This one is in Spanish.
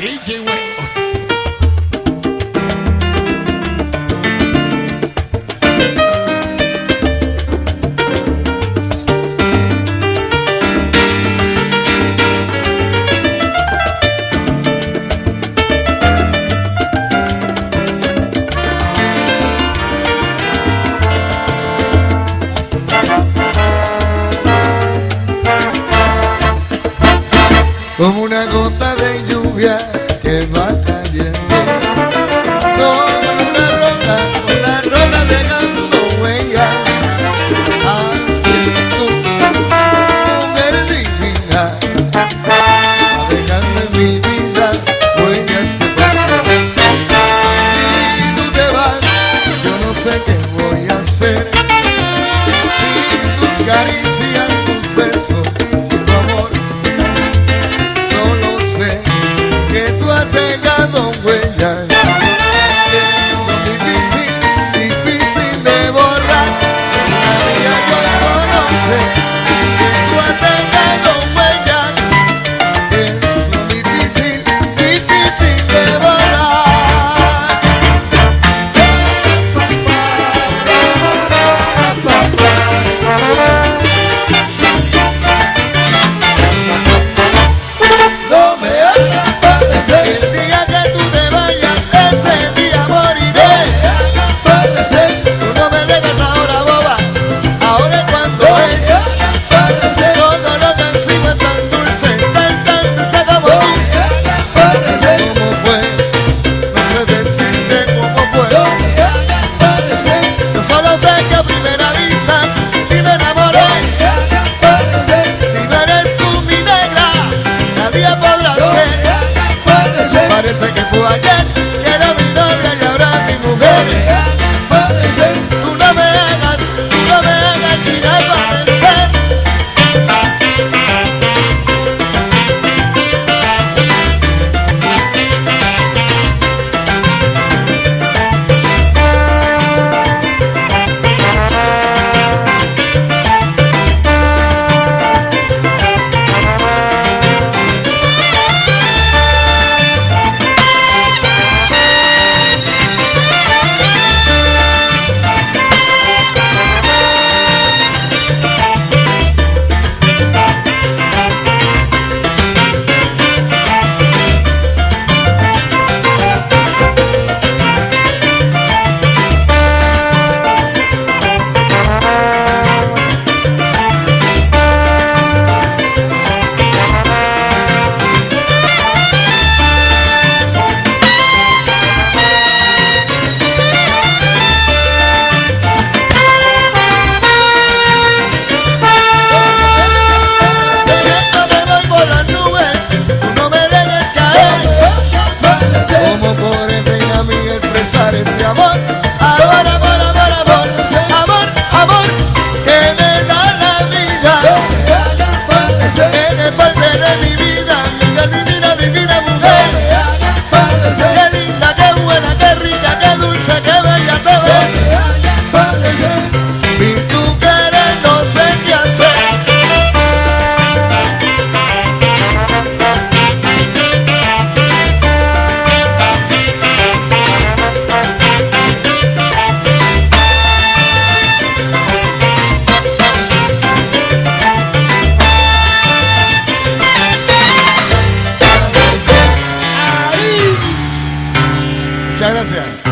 DJ Huevo. Como una gota de lluvia que va cayendo sobre una roca dejando huellas. Así es tú, mujer divina, dejando en mi vida huellas de pasión. Y tú te vas, yo no sé qué voy a hacer sin tus caricias, tus besos y tu amor. Que tú has dejado huellas que son difícil de borrar. Amiga, yo no sé que tú has dejado huellas que son difícil de borrar. No me el día que tú te vayas, ese día moriré. Tú no me dejes ahora, boba, ahora es cuando es. Todo lo que sigo es tan dulce como tú. ¿Cómo fue? No sé decirte cómo fue. Yo solo sé que a primera vista y me enamoré. Si no eres tú mi negra, nadie podrá ser. Parece que fue ayer, que era mi novia y ahora mi mujer. Tú no me hagas China parecer. Como por reina mía expresar este amor, amor, amor, amor, amor, amor, amor, que me da la vida, eres parte de mi vida, amiga divina, divina mujer, qué linda, qué buena, qué rica, qué dulce, qué bella te ves, si tú quieres no sé qué hacer. Muchas gracias.